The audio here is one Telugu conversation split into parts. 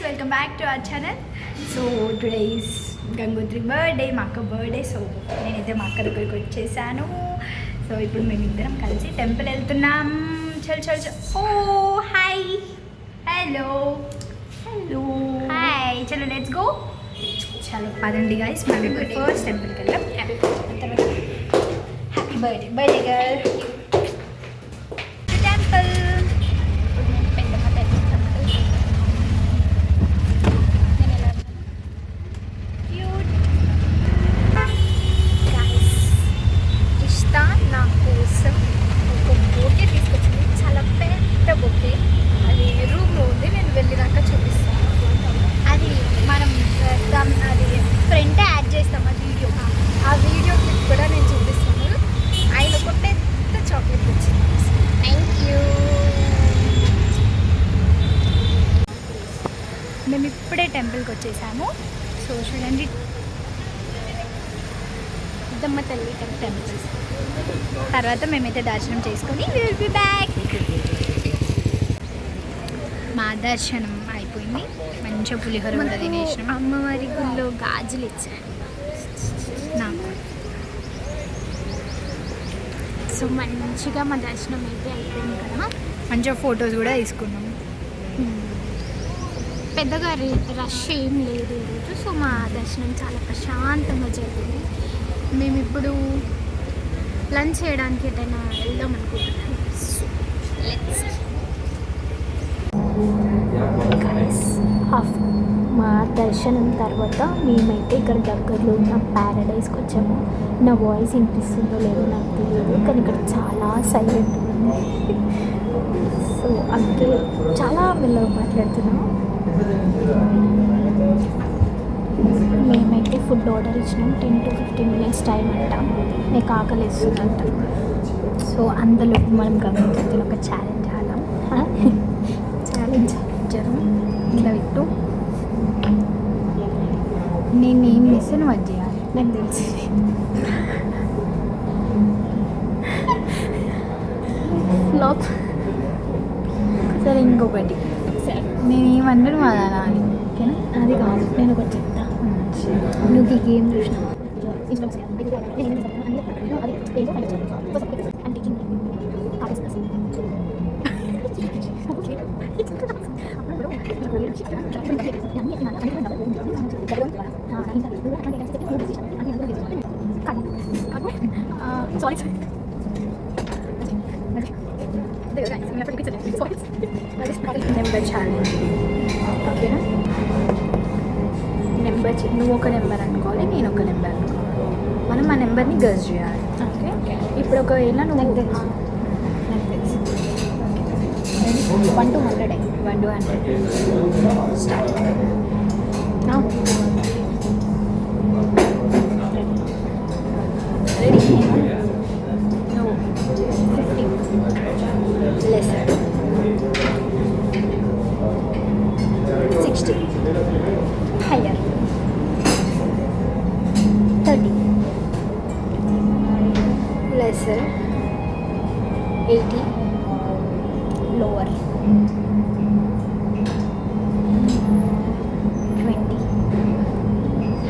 Welcome back to our channel. So today is Gangotri birthday, మా అక్క బర్త్డే. సో నేనైతే మా అక్క దగ్గరికి వచ్చేసాను. సో ఇప్పుడు మేమిద్దరం కలిసి టెంపుల్ వెళ్తున్నాం. చల్ చల్ చల్. ఓ హాయ్, హలో హలో హాయ్. చలో లెట్స్ గో. చలో పదండి గైస్, మేము ఇప్పుడు ఫస్ట్ టెంపుల్కి వెళ్దాం. Happy birthday birthday girl. Temple నా కోసం ఒక బొకే తీసుకొచ్చింది, చాలా పెద్ద బొకే. అది రూమ్లో ఉంది, నేను వెళ్ళినాక చూపిస్తాను. అది మనం అది ఫ్రంట్ యాడ్ చేస్తాం ఆ వీడియో. ఆ వీడియో క్లిప్ కూడా నేను చూపిస్తాను. ఆయన ఒక పెద్ద చాక్లెట్ వచ్చింది. Thank you. మేము ఇప్పుడే టెంపుల్కి వచ్చేసాము. సో చూడండి, పెద్దమ్మ తల్లి టెంపుల్. తర్వాత మేమైతే దర్శనం చేసుకొని విల్ బి బ్యాక్. మా దర్శనం అయిపోయింది, మంచిగా పులిహోర కూడా తినేసాం. అమ్మవారి గుళ్ళో గాజులు ఇచ్చాను నాకు. సో మంచిగా మా దర్శనం అయితే అయిపోయింది కదా, మంచిగా ఫొటోస్ కూడా తీసుకున్నాం. పెద్దగా రష్ ఏం లేదు ఈరోజు. సో మా దర్శనం చాలా ప్రశాంతంగా జరిగింది. మేము ఇప్పుడు లంచ్ చేయడానికి ఎటైనా వెళ్దాం అనుకుంటున్నాను. మా దర్శనం తర్వాత మేమైతే ఇక్కడ దగ్గరలో ఉన్న ప్యారడైస్కి వచ్చాము. నా వాయిస్ వినిపిస్తుందో లేదో నాకు తెలియదు, కానీ ఇక్కడ చాలా సైలెంట్ ఉంది. సో అందుకే చాలా మెల్లగా మాట్లాడుతున్నాం. మేమైతే ఫుడ్ ఆర్డర్ ఇచ్చినాం. 10 to 15 minutes టైం అంట. మీకు ఆకలి వేస్తుందంట. సో అందులో మనం గమనించిన ఒక ఛాలెంజ్ ఆడాం. ఛాలెంజ్ జరం ఇట్లా పెట్టు, నేను ఏం చేస్తే నువ్వు అది చేయాలి, నాకు తెలిసి. ఫ్లాప్. సరే ఇంకొకటి, నేను ఏమన్నా నువ్వు అలా అని, ఓకేనా? అది కాదు, నేను ఒకటి చెప్తా. నువ్వు ఈ గేమ్ చూసినావు, నెంబర్ ఛాలెంజ్, ఓకేనా? నెంబర్ నువ్వు ఒక నెంబర్ అనుకోవాలి, నేను ఒక నెంబర్ అనుకోవాలి. మనం ఆ నెంబర్ని గెస్ చేయాలి. ఓకే, ఇప్పుడు ఒకవేళ నువ్వు నాకు తెలుసు 1 to 100. 1 to 100 start. రెడీ? నువ్వు 50 lesser, 60 higher, 30 lesser, 80 lower, 20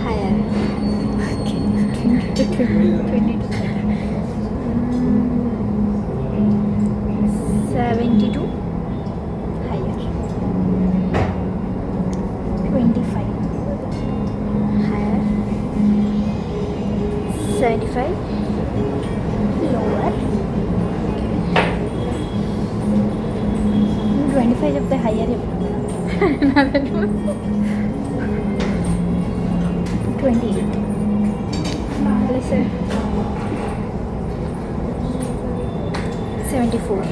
higher. Okay. 20 to 72 higher, 25 higher, 75 lower. 25 చెప్తే హయ్యర్ చెప్తాను. 28 lesser, 74.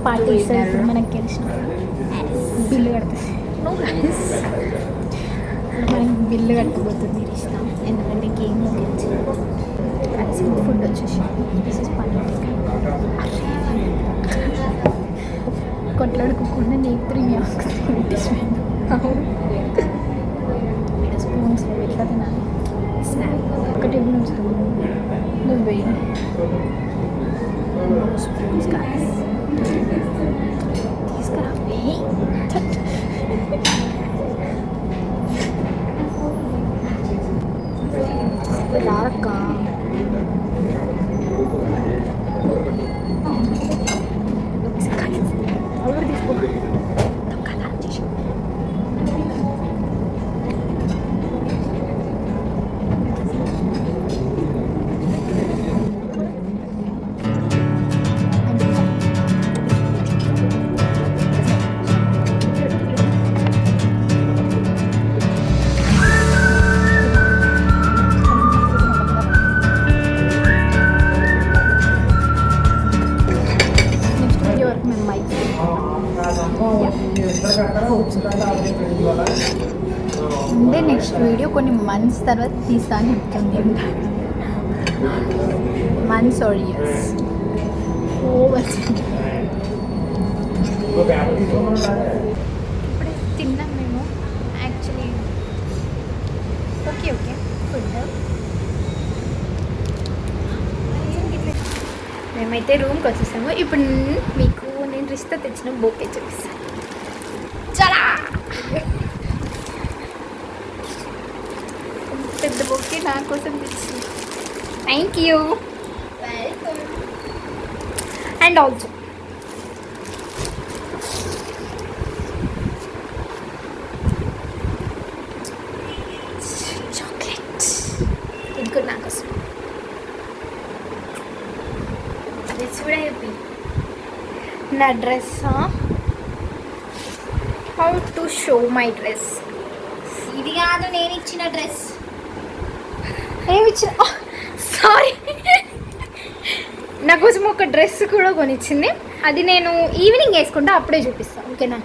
పార్టీ ఇస్తారు మనకు గెలిచిన బిల్లు కడుతుంది. మనకి బిల్లు కట్టుకుపోతుంది ఇస్తాం, ఎందుకంటే గేమ్లో గెలిచి. ఫుడ్ వచ్చేసి దిస్ ఇస్ పన్నీర్. కొట్లాడుకోకుండా నేను 3 స్పూన్స్ ఎట్లా తినాలి? స్నాక్ ఒకటి నువ్వు స్పూన్స్ కాదు. తీసుకురా రారక్క అంటే నెక్స్ట్ వీడియో కొన్ని మంత్స్ తర్వాత తీస్తా అని చెప్తుంది మంత్స్ ఆర్ ఇయర్స్ ఇప్పుడే తిన్నాం మేము యాక్చువల్లీ ఓకే ఫుడ్ మేమైతే రూమ్కి వచ్చేసాము. ఇప్పుడు మీకు నేను రిష్తా తెచ్చిన బొకే చూపిస్తాను. చాలా పెద్ద బొకే నా కోసం తెచ్చింది. Thank you. Welcome. And also chocolate ఇది కూడా నా కోసం. నా dress how to show my dress. ఇది కాదు నేను ఇచ్చిన డ్రెస్. ఏమిచ్చిన సారీ నా కోసం ఒక డ్రెస్ కూడా కొనిచ్చింది. అది నేను ఈవినింగ్ వేసుకుంటా అప్పుడే చూపిస్తాను. ఓకేనా?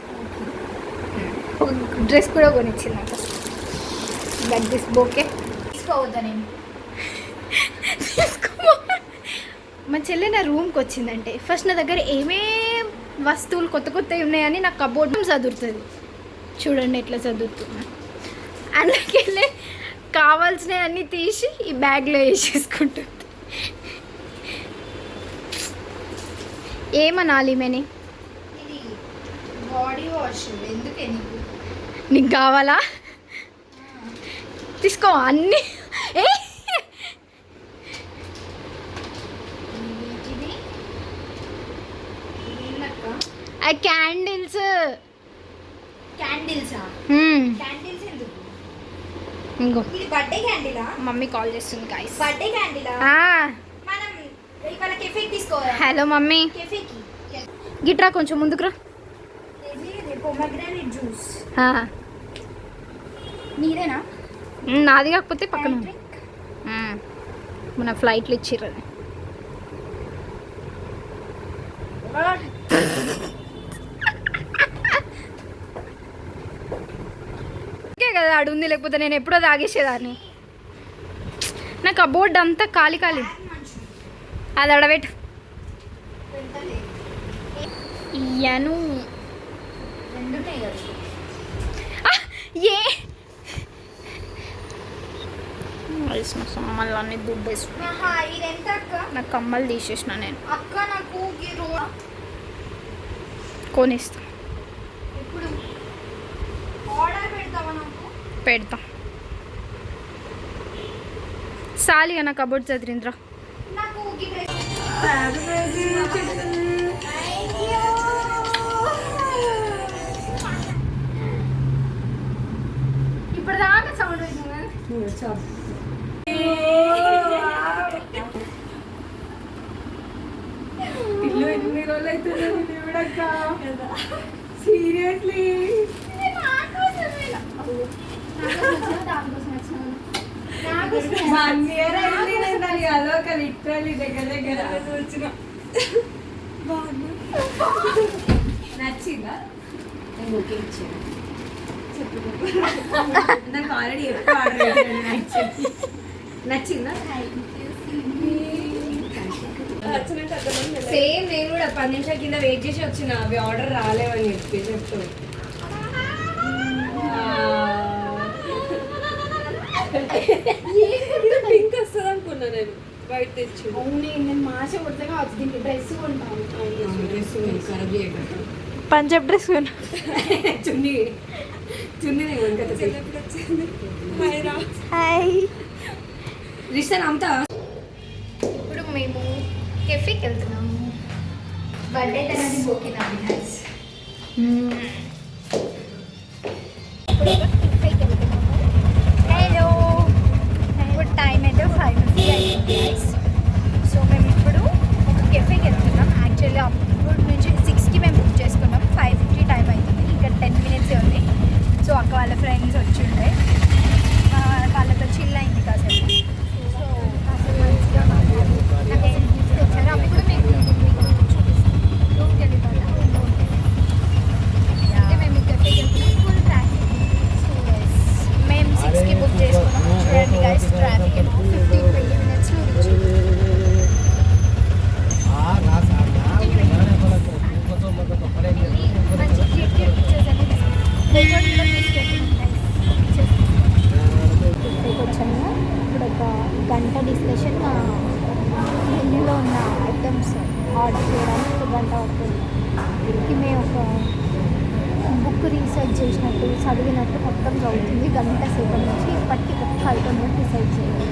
ఒక డ్రెస్ కూడా కొనిచ్చింది నాకు. Like this bouquet. తీసుకోవద్దా నేను మా చెల్లి నా రూమ్కి వచ్చిందంటే ఫస్ట్ నా దగ్గర ఏమేం వస్తువులు కొత్తవి ఉన్నాయని నాకు కబోర్డ్ చదువుతుంది. చూడండి ఎట్లా చదువుతున్నా. అందుకెళ్ళి కావాల్సినవి అన్నీ తీసి ఈ బ్యాగ్లో వేసేసుకుంటుంది. ఏమనాలి మని బాడీ వాష్ ఎందుకే నీకు కావాలా? తీసుకో అన్నీ. క్యాండిల్స్ ఎందుకు? ఇంకో ఇది బర్త్డే క్యాండిలా? మమ్మీ కాల్ చేస్తుంది గైస్. బర్త్డే క్యాండిలా? మనం ఇవాళ కెఫేకి తీసుకోవాలి. Hello mummy. కెఫేకి గిట్రా కొంచెం ముందుకు రా. పొమగ్రానేట్ జ్యూస్ మీరేనా? నాది కాకపోతే పక్కన మన ఫ్లైట్లు ఇచ్చిర్రు. కదా అడుంది, లేకపోతే నేను ఎప్పుడో తాగేసేదాన్ని. నాకు ఆ బోర్డు అంతా ఖాళీ అది అడబెట్టు. ఇయ్యను ఏ కమ్మలు అన్ని దుబ్బేస్తున్నా. నాకు కమ్మలు తీసేసిన నేను. అక్క నాకు కొనిస్తా. పెడతా సాలిగా నా కబోర్డ్ చదిరింద్రా. ఇప్పుడు దాకా సౌండ్ ఇల్లు ఎన్ని రోజులు అవుతుంది సీరియస్లీ. వచ్చిన నచ్చిందా? ఓకే ఇచ్చాను. నాకు ఆల్రెడీ ఎప్పుడు ఆర్డర్ నచ్చిందా? సేమ్ నేను కూడా 10 నిమిషాల కింద వెయిట్ చేసి వచ్చిన, అవి ఆర్డర్ రాలేవని చెప్పి చెప్తాను. పింక్ వస్తుంది అనుకున్నా నేను. బయట తెచ్చు. అవును నేను మాస కొడతాగా వచ్చి దీనికి డ్రెస్ కొంటాను. డ్రెస్ ఖరాబ్ చేయకుండా పంజాబ్ డ్రెస్ కొను. చున్నీ చున్నీ హాయ్. రిషన్ అంతా ఇప్పుడు మేము కెఫేకి వెళ్తున్నాము. బర్త్డే తనది బోకిన అవినాష్. ఇప్పుడు కెఫేకి వెళ్తున్నాము. హలో, ఇప్పుడు టైం అయితే 5:50 అయింది గైస్. సో మేము ఇప్పుడు ఒక కెఫేకి వెళ్తున్నాం. యాక్చువల్లీ అప్పుడు నుంచి 6కి మేము బుక్ చేసుకున్నాం. 5:50 టైం అవుతుంది, ఇంకా 10 మినిట్సే ఉంది. సో అక్క వాళ్ళ ఫ్రెండ్స్ వచ్చి ఉండే, వాళ్ళతో చిల్ అయింది కాసేపు. సో కాసేపు మంచిగా మాట్లాడి నాకు ఏం గిఫ్ట్ వచ్చారు. అప్పుడు మీకు చూపిస్తాను. రూమ్కి వెళ్ళిపోతాం. అంటే మేము ఈ కెఫేకి వెళ్తున్నాం. Full traffic. సో మేము 6కి బుక్ చేసుకున్నాం. చూడండి గైస్, ట్రాఫిక్ 15-20 మినిట్స్లో మంచి క్యూట్ పిక్చర్స్ అన్ని వచ్చాము. ఇప్పుడు ఒక గంట డిస్కషన్ మెన్యూలో ఉన్న ఐటమ్స్ ఆర్డర్ చేయడానికి ఒక గంట అవుతుంది. మేము ఒక బుక్ రీసెర్చ్ చేసినట్టు చదివినట్టు మొత్తం చదువుతుంది గంట సేపటి నుంచి. ఇప్పటికీ ఒక్క ఐటమ్ డిసైడ్ చేయాలి.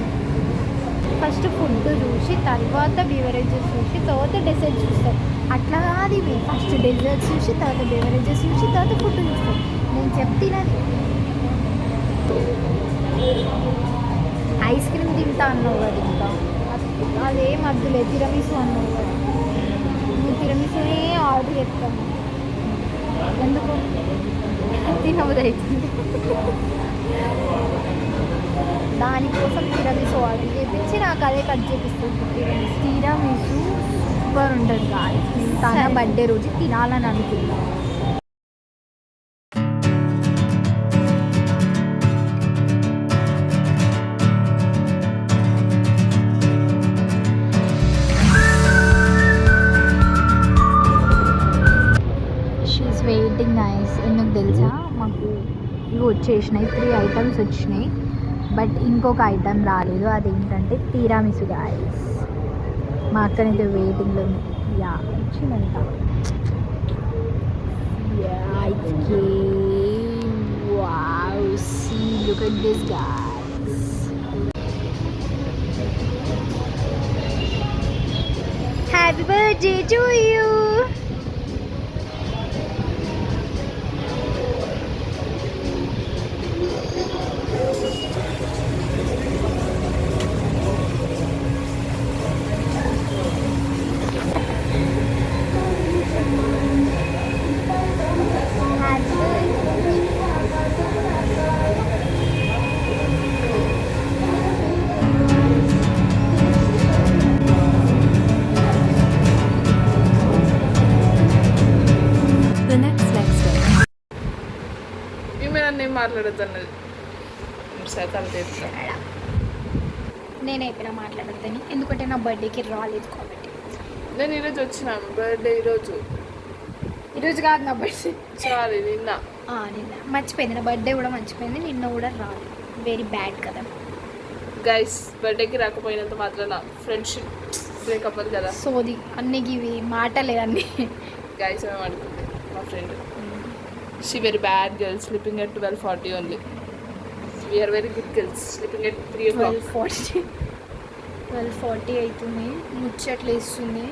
ఫస్ట్ ఫుడ్ చూసి తర్వాత బీవరేజెస్ చూసి తర్వాత డెజర్ట్ చూస్తాం. అట్లా కాదు ఇవి, ఫస్ట్ డెజర్ట్స్ చూసి తర్వాత బీవరేజెస్ చూసి తర్వాత ఫుడ్ చూస్తాం. నేను చెప్తున్నది ఐస్ క్రీమ్ తింటా అన్నావు కదా, ఇంకా అదేం అద్దులే. తిరమిసు అన్నావు కదా, నువ్వు తిరమిసునే ఆర్డర్ చేస్తాను. ఎందుకు తినబుద్ధి అవుతుంది. దానికోసం తిరమిసు ఆర్డర్ చేయించి నాకు అదే కట్ చేపిస్తుంది. తిరమిసు సూపర్ ఉంటుంది కాదు. నేను తన బర్త్డే రోజు తినాలని అనుకున్నాను. Waiting nice. ఎందుకు తెలుసా, మాకు ఇవి వచ్చేసినాయి, 3 ఐటమ్స్ వచ్చినాయి. బట్ ఇంకొక ఐటమ్ రాలేదు. అదేంటంటే తిరామిసు గైస్. మా అక్కనైతే వెయిటింగ్లో ఉంది. యా వచ్చిందంట. Wow, see look at this guys. Happy birthday to you. మాట్లాడుతున్నది శాతం చేస్తా. నేను ఎప్పుడైనా మాట్లాడద్దని, ఎందుకంటే నా బర్త్డేకి రాలేదు కాబట్టి. నేను ఈరోజు వచ్చినాను. బర్త్డే ఈరోజు కాదు నా బర్త్డే, సారీ నిన్న మర్చిపోయింది. నా బర్త్డే కూడా మర్చిపోయింది. నిన్న కూడా రాలేదు. వెరీ బ్యాడ్ కదా గైస్. బర్త్డేకి రాకపోయినంత మాత్రాన ఫ్రెండ్షిప్ బ్రేకప్ అది కదా. సోది అన్నీ ఇవి మాటలే అన్నీ. గైస్ మేము అనుకుంది మా friend, she very bad girl, sleeping at 12:40 only. We are very good girls, sleeping at 3 o'clock. 12:40 అవుతుంది. ముచ్చట్లు వేస్తుంది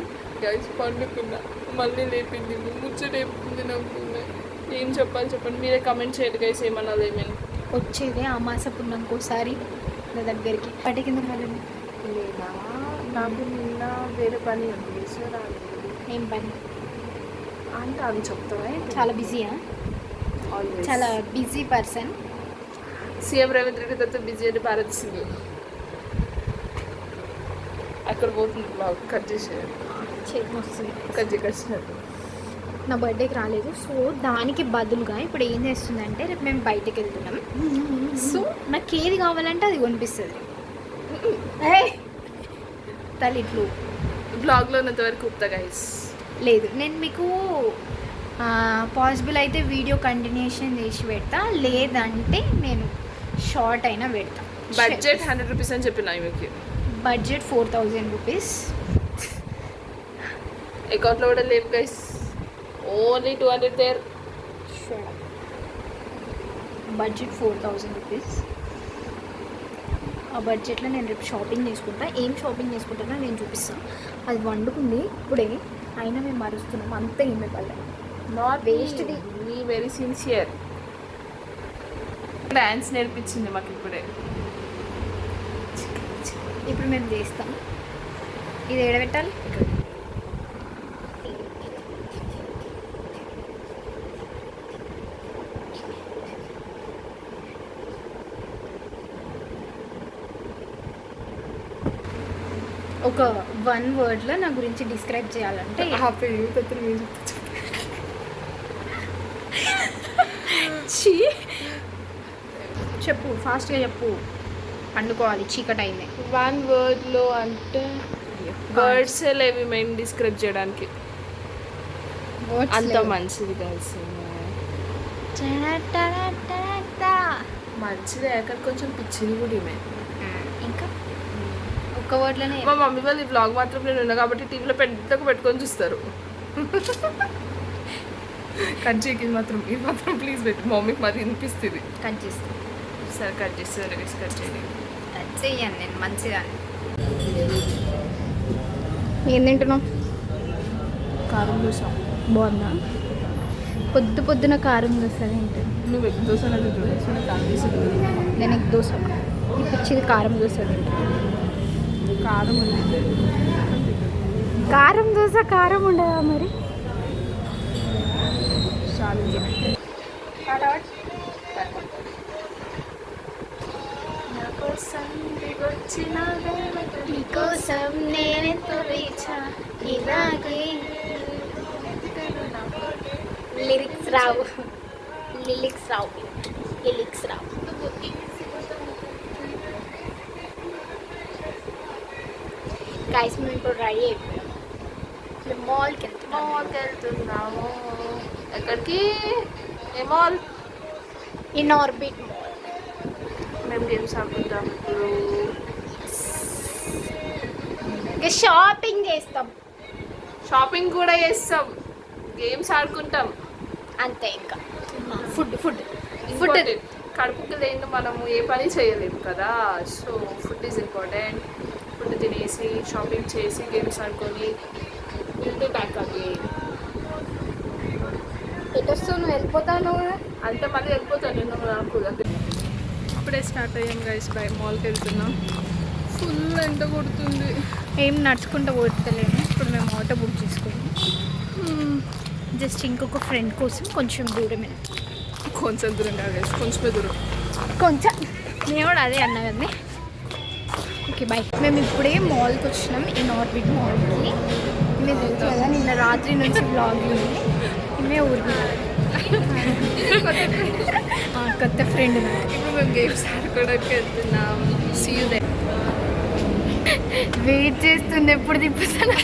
గైస్. పండుకున్నా, మళ్ళీ లేపింది, ముచ్చట లేపుతుంది. నాకు ఏం చెప్పాలి చెప్పండి, మీరే కమెంట్ చేయండి గైస్. ఏమన్నది ఏమని వచ్చేదే అమాస పుణ్యంకోసారి నా దగ్గరికి. పట్టి కింద రాలేదు. లేదా నాకు నిన్న వేరే పని ఉంది, సో రాలేదు. ఏం పని అంటే అది చెప్తావా? చాలా బిజీయా? చాలా busy person. CM Revanth Reddy తర్వాత బిజీ అని భారత్ సింగ్ అక్కడ పోతుంది. కట్ చేసేది వస్తుంది. కట్ చేసినట్టు. నా బర్త్డేకి రాలేదు. సో దానికి బదులుగా ఇప్పుడు ఏం చేస్తుందంటే, రేపు మేము బయటకు వెళ్తున్నాం. సో నాకు ఏది కావాలంటే అది కొనిపిస్తుంది. తల్లిట్లు బ్లాగ్లో ఉన్నంతవరకు ఉప్తా గైస్. లేదు, నేను మీకు పాసిబుల్ అయితే వీడియో కంటిన్యూషన్ చేసి పెడతా, లేదంటే నేను షార్ట్ అయినా పెడతా. బడ్జెట్ 100 రూపీస్ అని చెప్పిన మీకు. Budget 4000 rupees. అకౌంట్లో కూడా లేవు guys, only 200 there. Budget 4000 rupees. ఆ బడ్జెట్లో నేను రేపు షాపింగ్ చేసుకుంటా. ఏం షాపింగ్ చేసుకుంటానో నేను చూపిస్తాను. అది వండుకుంది ఇప్పుడే, అయినా మేము మరుస్తున్నాం అంతే. ఏమే పల్లె not waste the. Me very sincere. Dance నేర్పించింది మాకు ఇప్పుడే. ఇప్పుడు మేము చేస్తాం. ఇది ఎడబెట్టాలి. ఒక 1 వర్డ్లో నా గురించి డిస్క్రైబ్ చేయాలంటే ఛీ, చెప్పు ఫాస్ట్గా చెప్పు. పండుకోవాలి, చీకటి అయింది. 1 వర్డ్లో అంటే వర్డ్స్ లేవి మేము డిస్క్రైబ్ చేయడానికి. అంత మంచిది గైస్, మంచిదే. అక్కడ కొంచెం పిచ్చిది కూడా ఈమె. ఇంకా ఒక్క వర్డ్లోనే మా మమ్మీ వాళ్ళు ఈ బ్లాగ్ మాత్రం నేను ఉన్నా కాబట్టి టీవీలో పెద్దగా పెట్టుకొని చూస్తారు. కట్ చేయకి ఇది మాత్రం ప్లీజ్ పెట్టు, మమ్మీకి మరి వినిపిస్తుంది. కట్ చేస్తాను. సరే కట్ చేస్తారు, కట్ చేయండి. కట్ చేయను నేను, మంచిదాన్ని. ఏం తింటున్నావు? కారం దోశ బాగుందా? పొద్దున కారం దోశ తింటుంది. నువ్వు ఎగ్ దోశ కారం దోశ. నేను ఎగ్ దోశ, ఈ పిచ్చిది కారం దోశ తింటాను. కారం ఉంది. కారం దోశ కారం ఉండదా మరి? నీకోసం నేనెంత వేచా, ఇలాగే. లిరిక్స్ రావు. గైస్ మేము ఇప్పుడు రెడీ అయిపోయాం. మాల్కి వెళ్తున్నాము. ఎక్కడికి? ఏ మాల్? In orbit mall. మేము గేమ్స్ ఆడుకుంటాం ఇప్పుడు. ఇంకా షాపింగ్ చేస్తాం. షాపింగ్ కూడా చేస్తాం, గేమ్స్ ఆడుకుంటాం అంతే. ఇంకా ఫుడ్ కడుపుకి లేని మనము ఏ పని చేయలేము కదా. So food is important. Food తినేసి షాపింగ్ చేసి గేమ్స్ ఆడుకొని వెళ్తే బ్యాక్ అగైన్. ఎటొస్తావు నువ్వు? వెళ్ళిపోతాను అంటే మళ్ళీ వెళ్ళిపోతాను నేను. నాకు అప్పుడే స్టార్ట్ అయ్యాం గైస్, బై మాల్కి వెళ్తున్నాం. ఫుల్ ఎండ కొడుతుంది. ఏం నడుచుకుంటూ పోతలేము. ఇప్పుడు మేము ఆటో బుక్ చేసుకున్నాం. జస్ట్ ఇంకొక ఫ్రెండ్ కోసం కొంచెం దూరమే. కొంచెం దూరం కాదు గైస్, కొంచెమే దూరం. కొంచెం నేను కూడా అదే అన్నా కదండి. Okay bye. మేము ఇప్పుడే మాల్కి వచ్చినాం, ఈ ఆర్బిట్ మాల్కి. మీరు తెలుసు కదా, నిన్న రాత్రి నుంచి బ్లాగ్ ఉంది. ఈమె ఊరికి కొత్త ఫ్రెండ్ నాకు. ఇప్పుడు మేము గేమ్స్ ఆడుకోవడానికి వెళ్తున్నాం. See you there. వెయిట్ చేస్తుంది ఎప్పుడు తిప్పుతాను.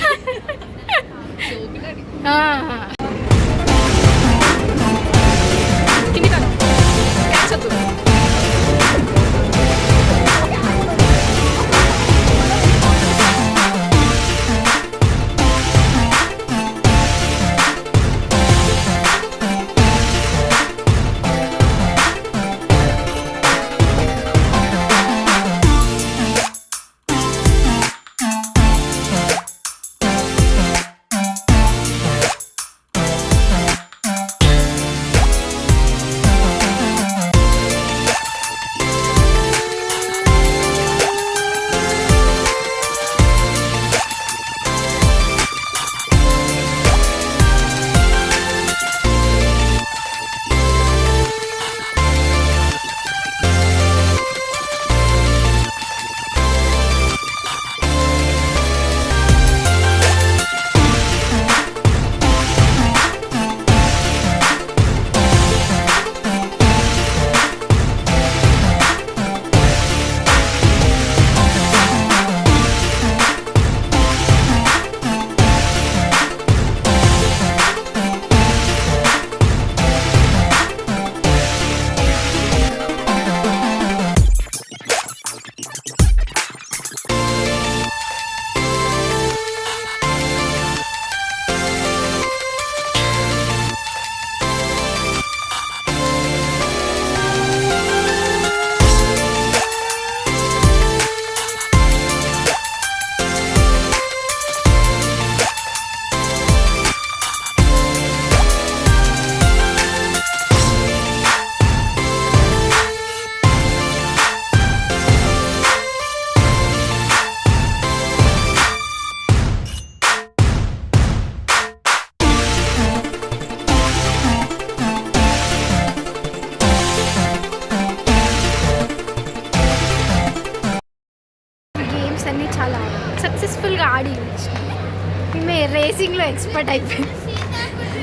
ఎక్స్పర్ట్ అయిపోయింది.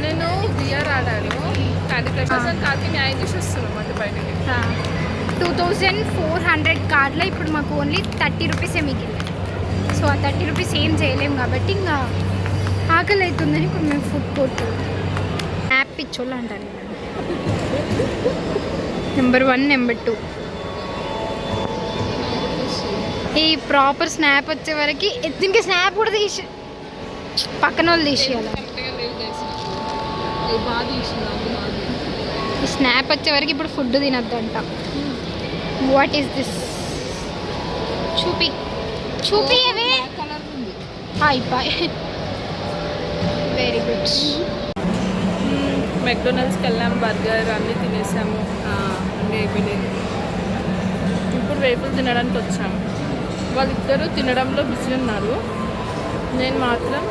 నేను బిఆర్ ఆడాను క్యాండీ క్రష్ అసలు కాకి న్యాయం చేసి వస్తున్నాం అంటే బయటకి. 2400 కార్డ్లో ఇప్పుడు మాకు ఓన్లీ 30 రూపీసే మిగిలింది. సో ఆ 30 రూపీస్ ఏం చేయలేము కాబట్టి ఇంకా ఆకలి అవుతుందని ఇప్పుడు మేము ఫుడ్ కోర్ట్ యాప్ ఇచ్చోళ్ళు అంటారు. నెంబర్ 1 నెంబర్ 2 ఈ ప్రాపర్ స్నాప్ వచ్చే వరకు దీనికి స్నాప్ కూడా తీసి పక్కన వాళ్ళు తీసేయాలి. ఈ స్నాప్ వచ్చే వరకు ఇప్పుడు ఫుడ్ తినద్దంట. What is this? చూపి చూపి అవే అయిపోయి. Very good. మెక్డొనాల్డ్స్కి వెళ్ళాము, బర్గర్ అన్నీ తినేసాము, అన్నీ అయిపోయినాయి. ఇప్పుడు వేపులు తినడానికి వచ్చాము. వాళ్ళిద్దరూ తినడంలో బిజీ ఉన్నారు. నేను మాత్రం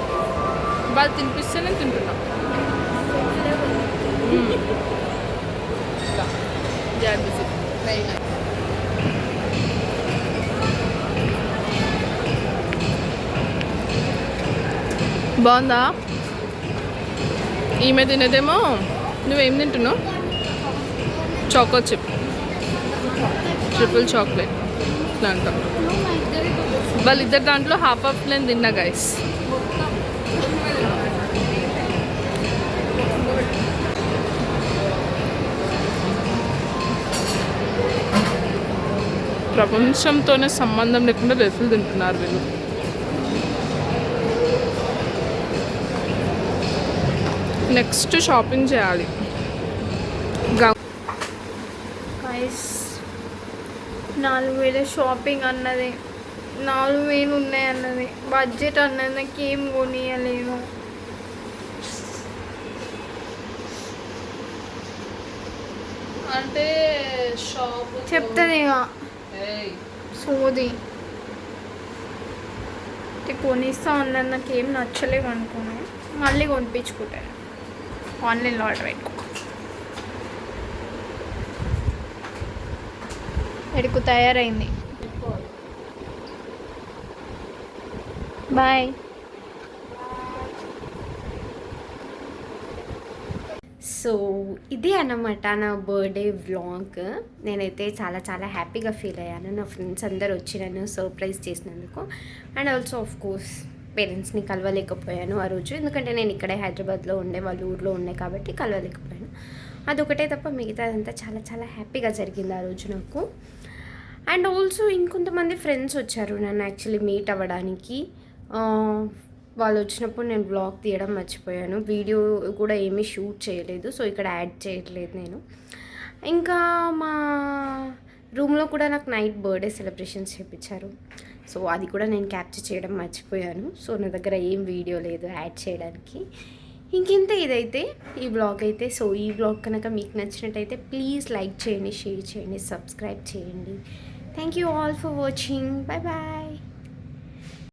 వాళ్ళు తినిపిస్తే నేను తింటున్నా. బిజీ. బాగుందా? ఈమె తినేదేమో నువ్వేం తింటున్నావు? చాకో చిప్, ట్రిపుల్ చాక్లెట్ దాంట్లో. వాళ్ళిద్దరు దాంట్లో హాఫ్ నేను తిన్నా గైస్. ప్రపంచంతోనే సంబంధం లేకుండా రెఫ్లు తింటున్నారు వీళ్ళు. నెక్స్ట్ షాపింగ్ చేయాలి. గైస్ 4000 షాపింగ్ అన్నది, 4000 ఉన్నాయి అన్నది, బడ్జెట్ అన్నది నాకు ఏం కొనియలేదు. అంటే షాప్ చెప్తుంది ఇక సోది కొనిస్తా అన్నది నాకు ఏం నచ్చలేవు అనుకున్నాను. మళ్ళీ కొనిపించుకుంటాను, ఆన్లైన్లో ఆర్డర్ పెట్టుకో. ఎడుకు తయారైంది. బాయ్. సో ఇదే అన్నమాట నా బర్త్డే వ్లాగ్. నేనైతే చాలా చాలా హ్యాపీగా ఫీల్ అయ్యాను. నా ఫ్రెండ్స్ అందరు వచ్చి నన్ను సర్ప్రైజ్ చేసినందుకు. అండ్ ఆల్సో ఆఫ్ కోర్స్ పేరెంట్స్ని కలవలేకపోయాను ఆ రోజు, ఎందుకంటే నేను ఇక్కడే హైదరాబాద్లో ఉండే, వాళ్ళు ఊర్లో ఉండే కాబట్టి కలవలేకపోయాను. అదొకటే తప్ప మిగతాదంతా చాలా చాలా హ్యాపీగా జరిగింది ఆ రోజు నాకు. అండ్ ఆల్సో ఇంకొంతమంది ఫ్రెండ్స్ వచ్చారు నన్ను యాక్చువల్లీ మీట్ అవ్వడానికి. వాళ్ళు వచ్చినప్పుడు నేను బ్లాగ్ తీయడం మర్చిపోయాను, వీడియో కూడా ఏమీ షూట్ చేయలేదు, సో ఇక్కడ యాడ్ చేయట్లేదు నేను. ఇంకా మా రూమ్లో కూడా నాకు నైట్ బర్త్డే సెలబ్రేషన్స్ చేయించారు, సో అది కూడా నేను క్యాప్చర్ చేయడం మర్చిపోయాను. సో నా దగ్గర ఏం వీడియో లేదు యాడ్ చేయడానికి. ఇంకింత ఇదైతే ఈ బ్లాగ్ అయితే. సో ఈ బ్లాగ్ కనుక మీకు నచ్చినట్టయితే ప్లీజ్ లైక్ చేయండి, షేర్ చేయండి, సబ్స్క్రైబ్ చేయండి. Thank you all for watching. Bye bye.